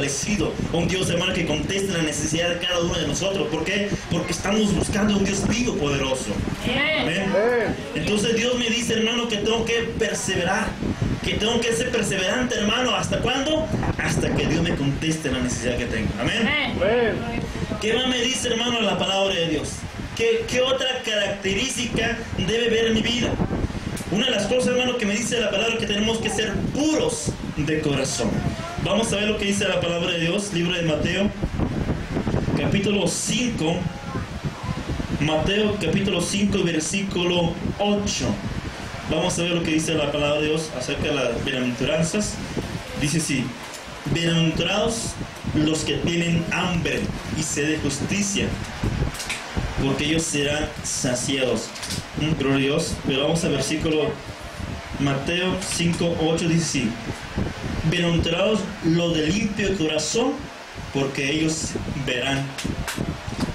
fortalecido, un Dios, hermano, que conteste la necesidad de cada uno de nosotros. ¿Por qué? Porque estamos buscando un Dios vivo, poderoso. Amén. Entonces Dios me dice, hermano, que tengo que perseverar, que tengo que ser perseverante, hermano. ¿Hasta cuándo? Hasta que Dios me conteste la necesidad que tengo. Amén. ¿Qué más me dice, hermano, la palabra de Dios? ¿Qué otra característica debe ver en mi vida? Una de las cosas, hermano, que me dice la palabra, que tenemos que ser puros de corazón. Vamos a ver lo que dice la palabra de Dios, libro de Mateo, capítulo 5. Mateo, capítulo 5, versículo 8. Vamos a ver lo que dice la palabra de Dios acerca de las bienaventuranzas. Dice así: bienaventurados los que tienen hambre y sed de justicia, porque ellos serán saciados. Gloria a Dios. Pero vamos al versículo Mateo 5, 8, dice así: bienaventurados los de limpio corazón, porque ellos verán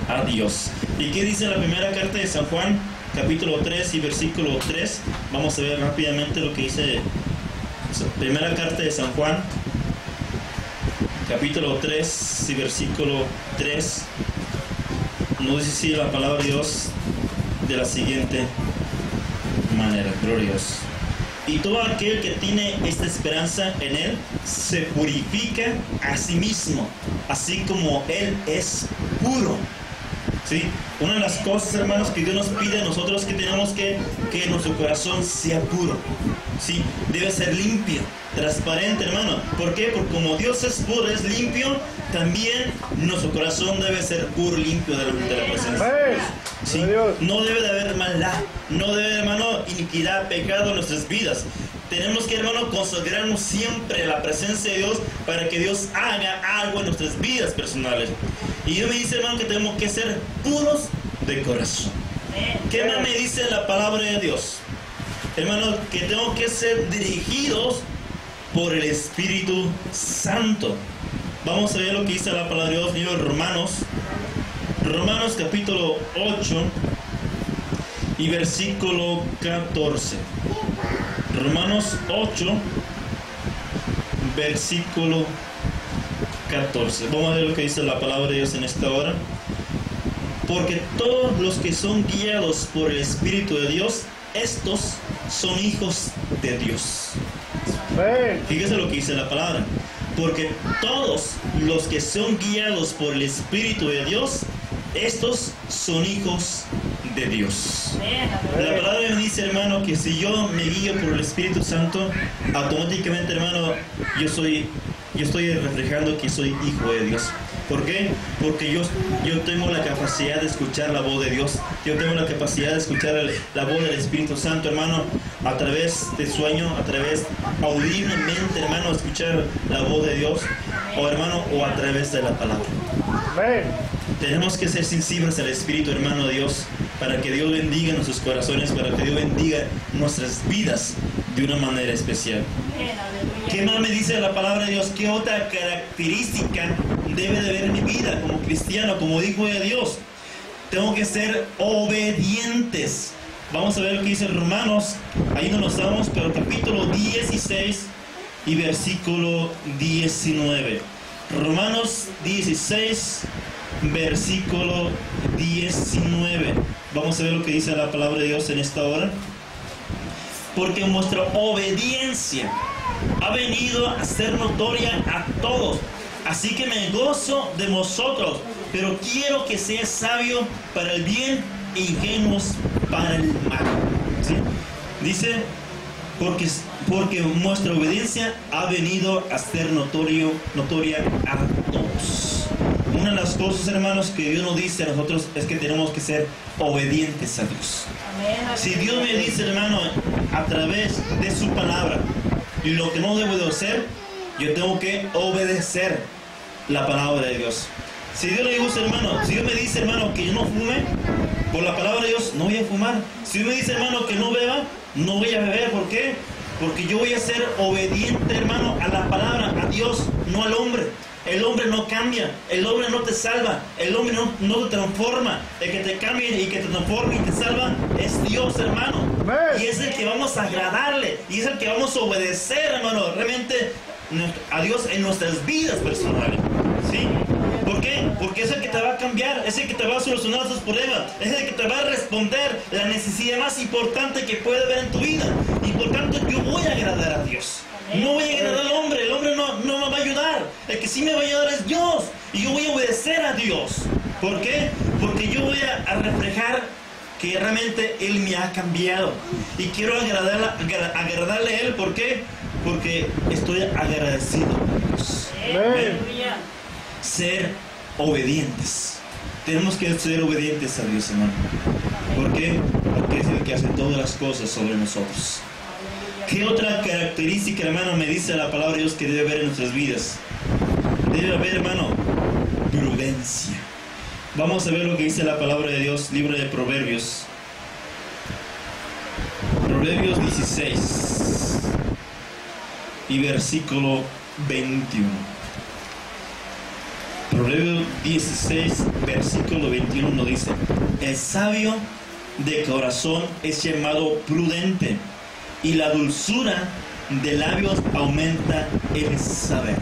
a Dios. ¿Y qué dice la primera carta de San Juan, capítulo 3 y versículo 3? Vamos a ver rápidamente lo que dice primera carta de San Juan, capítulo 3 y versículo 3. Nos dice así la palabra de Dios de la siguiente manera. Gloria a Dios. Y todo aquel que tiene esta esperanza en Él se purifica a sí mismo, así como Él es puro. ¿Sí? Una de las cosas, hermanos, que Dios nos pide a nosotros, que tenemos que nuestro corazón sea puro. ¿Sí? Debe ser limpio, transparente, hermano. ¿Por qué? Porque como Dios es puro, es limpio, también nuestro corazón debe ser puro, limpio de la presencia. ¿Sí? No debe de haber maldad, no debe de, hermano, iniquidad, pecado en nuestras vidas. Tenemos que, hermano, consagrarnos siempre a la presencia de Dios para que Dios haga algo en nuestras vidas personales. Y Dios me dice, hermano, que tenemos que ser puros de corazón. ¿Qué más me dice la palabra de Dios? Hermano, que tenemos que ser dirigidos por el Espíritu Santo. Vamos a ver lo que dice la palabra de Dios, libro de Romanos. Romanos capítulo 8 y versículo 14. Romanos 8, versículo 14. Vamos a ver lo que dice la palabra de Dios en esta hora. Porque todos los que son guiados por el Espíritu de Dios, estos son hijos de Dios. Fíjese lo que dice la palabra. Porque todos los que son guiados por el Espíritu de Dios, estos son hijos de Dios. La palabra me dice, hermano, que si yo me guío por el Espíritu Santo, automáticamente, hermano, yo estoy reflejando que soy hijo de Dios. ¿Por qué? Porque yo tengo la capacidad de escuchar la voz de Dios. Yo tengo la capacidad de escuchar la voz del Espíritu Santo, hermano, a través de sueño, a través audiblemente, hermano, escuchar la voz de Dios, o hermano, o a través de la palabra. Tenemos que ser sensibles al Espíritu, hermano, de Dios, para que Dios bendiga nuestros corazones, para que Dios bendiga nuestras vidas de una manera especial. ¿Qué más me dice la palabra de Dios? ¿Qué otra característica debe de haber en mi vida como cristiano, como hijo de Dios? Tengo que ser obedientes. Vamos a ver lo que dice Romanos, ahí no nos damos, pero capítulo 16 y versículo 19. Romanos 16, versículo 19. Vamos a ver lo que dice la palabra de Dios en esta hora. Porque vuestra obediencia ha venido a ser notoria a todos. Así que me gozo de vosotros, pero quiero que seas sabio para el bien e ingenuos para el mal. ¿Sí? Dice, porque vuestra obediencia ha venido a ser notoria a todos. Una de las cosas, hermanos, que Dios nos dice a nosotros es que tenemos que ser obedientes a Dios. Si Dios me dice, hermano, a través de su palabra, lo que no debo de hacer, yo tengo que obedecer la palabra de Dios. Si Dios le dice, hermano, si Dios me dice, hermano, que yo no fume, por la palabra de Dios no voy a fumar. Si Dios me dice, hermano, que no beba, no voy a beber. ¿Por qué? Porque yo voy a ser obediente, hermano, a la palabra, a Dios, no al hombre. El hombre no cambia, el hombre no te salva, el hombre no te transforma. El que te cambia y que te transforma y te salva es Dios, hermano. Y es el que vamos a agradarle, y es el que vamos a obedecer, hermano. Realmente a Dios en nuestras vidas personales. ¿Sí? ¿Por qué? Porque es el que te va a cambiar, es el que te va a solucionar tus problemas, es el que te va a responder la necesidad más importante que puede haber en tu vida. Y por tanto yo voy a agradar a Dios. No voy a agradar al hombre, el hombre no me va a ayudar. El que sí me va a ayudar es Dios. Y yo voy a obedecer a Dios. ¿Por qué? Porque yo voy a reflejar que realmente Él me ha cambiado. Y quiero agradarle a Él. ¿Por qué? Porque estoy agradecido a Dios. Ser obedientes. Tenemos que ser obedientes a Dios, hermano. ¿Por qué? Porque es el que hace todas las cosas sobre nosotros. ¿Qué otra característica, hermano, me dice la palabra de Dios que debe haber en nuestras vidas? Debe haber, hermano, prudencia. Vamos a ver lo que dice la palabra de Dios, libro de Proverbios. Proverbios 16 y versículo 21. Proverbios 16, versículo 21 dice: el sabio de corazón es llamado prudente, y la dulzura de labios aumenta el saber.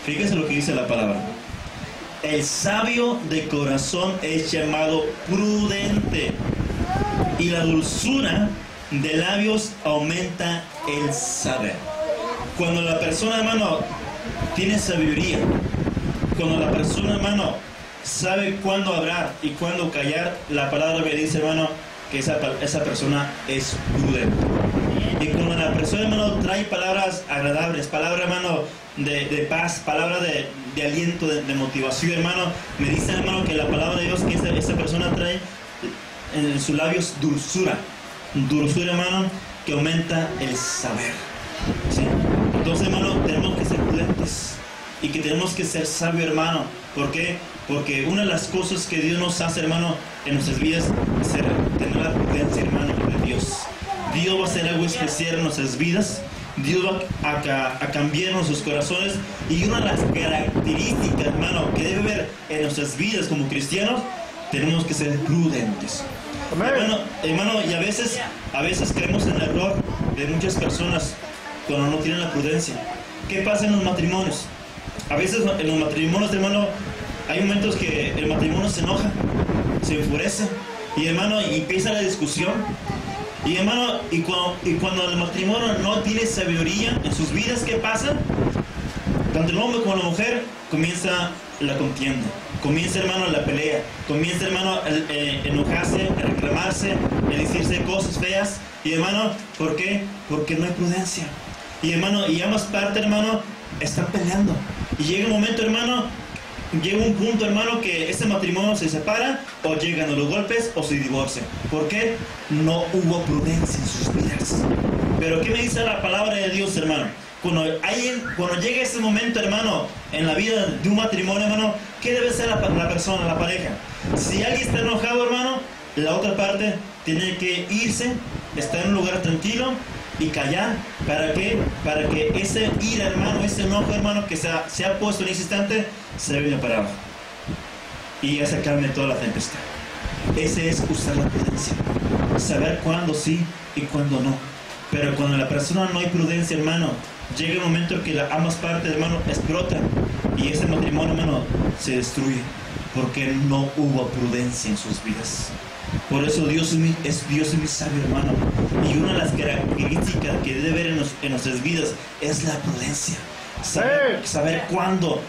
Fíjese lo que dice la palabra. El sabio de corazón es llamado prudente, y la dulzura de labios aumenta el saber. Cuando la persona, hermano, tiene sabiduría, cuando la persona, hermano, sabe cuándo hablar y cuándo callar, la palabra me dice, hermano, que esa persona es prudente. Y cuando la persona, hermano, trae palabras agradables, palabras, hermano, de paz, palabras de aliento, de motivación, hermano, me dice, hermano, que la palabra de Dios, que esa persona trae en sus labios dulzura, hermano, que aumenta el saber. ¿Sí? Entonces, hermano, tenemos que ser prudentes y que tenemos que ser sabios, hermano. ¿Por qué? Porque una de las cosas que Dios nos hace, hermano, en nuestras vidas es tener la prudencia, hermano, de Dios. Dios va a hacer algo especial en nuestras vidas. Dios va a cambiar nuestros corazones. Y una de las características, hermano, que debe haber en nuestras vidas como cristianos, tenemos que ser prudentes. Hermano, y a veces creemos en el error de muchas personas cuando no tienen la prudencia. ¿Qué pasa en los matrimonios? A veces en los matrimonios, hermano, hay momentos que el matrimonio se enoja, se enfurece, y hermano, y empieza la discusión. Y hermano, y cuando el matrimonio no tiene sabiduría en sus vidas, ¿qué pasa? Tanto el hombre como la mujer comienza la contienda, comienza, hermano, la pelea, comienza, hermano, a enojarse, a reclamarse, a decirse cosas feas. Y hermano, ¿por qué? Porque no hay prudencia. Y hermano, y ambas partes, hermano, están peleando. Y llega un momento, hermano, llega un punto, hermano, que ese matrimonio se separa, o llegan a los golpes, o se divorcian. ¿Por qué? No hubo prudencia en sus vidas. Pero ¿qué me dice la palabra de Dios, hermano? Cuando llega ese momento, hermano, en la vida de un matrimonio, hermano, ¿qué debe ser la persona, la pareja? Si alguien está enojado, hermano, la otra parte tiene que irse, estar en un lugar tranquilo y callar. ¿Para qué? Para que ese ira, hermano, ese enojo, hermano, que se ha puesto en ese instante, se venga para abajo y ya se calme toda la tempestad. Ese es usar la prudencia, saber cuándo sí y cuándo no. Pero cuando la persona no hay prudencia, hermano, llega un momento en que ambas partes, hermano, explotan, y ese matrimonio, hermano, se destruye porque no hubo prudencia en sus vidas. Por eso Dios es muy sabio, hermano. Y una de las características que debe haber en nuestras vidas es la prudencia. Saber cuándo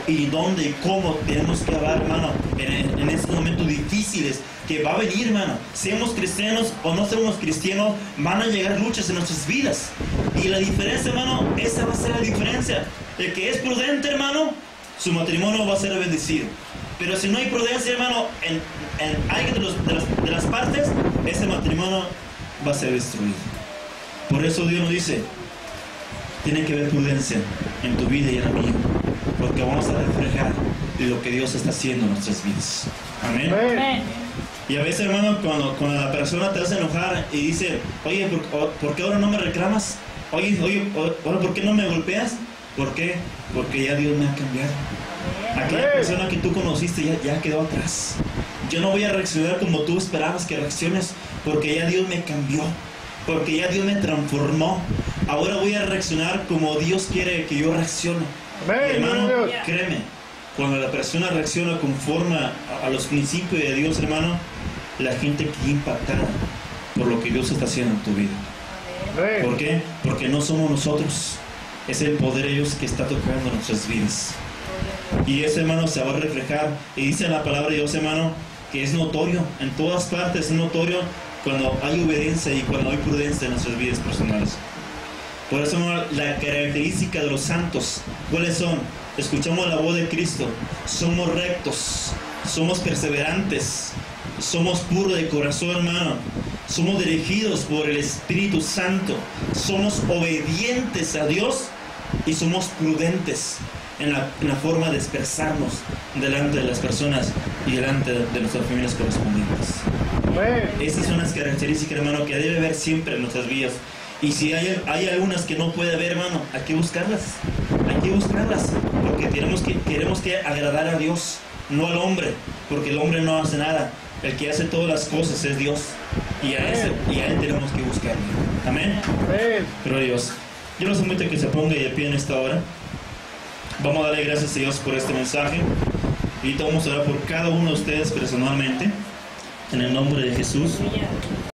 y dónde y cómo tenemos que hablar, hermano, en estos momentos difíciles que va a venir, hermano. Seamos cristianos o no seamos cristianos, van a llegar luchas en nuestras vidas. Y la diferencia, hermano, esa va a ser la diferencia. El que es prudente, hermano, su matrimonio va a ser bendecido. Pero si no hay prudencia, hermano, en alguien de las partes, ese matrimonio va a ser destruido. Por eso Dios nos dice, tiene que haber prudencia en tu vida y en la mía, porque vamos a reflejar lo que Dios está haciendo en nuestras vidas. Amén. Amén. Y a veces, hermano, cuando la persona te hace enojar y dice, oye, ¿por qué ahora no me reclamas? Oye, ¿ahora por qué no me golpeas? ¿Por qué? Porque ya Dios me ha cambiado. Aquella persona que tú conociste ya quedó atrás. Yo no voy a reaccionar como tú esperabas que reacciones, porque ya Dios me cambió, porque ya Dios me transformó, ahora voy a reaccionar como Dios quiere que yo reaccione. Hermano, créeme, cuando la persona reacciona conforme a los principios de Dios, hermano, la gente queda impactada por lo que Dios está haciendo en tu vida. ¿Por qué? Porque no somos nosotros, es el poder de Dios que está tocando nuestras vidas. Y ese, hermano, se va a reflejar. Y dice la palabra de Dios, hermano, que es notorio, en todas partes es notorio cuando hay obediencia y cuando hay prudencia en nuestras vidas personales. Por eso, hermano, la característica de los santos, ¿cuáles son? Escuchamos la voz de Cristo, somos rectos, somos perseverantes, somos puros de corazón, hermano, somos dirigidos por el Espíritu Santo, somos obedientes a Dios y somos prudentes en la forma de expresarnos delante de las personas y delante de nuestras familias correspondientes. Estas son las características, hermano, que debe haber siempre en nuestras vidas. Y si hay algunas que no puede haber, hermano, hay que buscarlas, porque queremos que agradar a Dios, no al hombre, porque el hombre no hace nada, el que hace todas las cosas es Dios, y a Él tenemos que buscarlo. Amén. Pero Dios, yo los invito a que se ponga de pie en esta hora. Vamos a darle gracias a Dios por este mensaje, y vamos a orar por cada uno de ustedes personalmente, en el nombre de Jesús.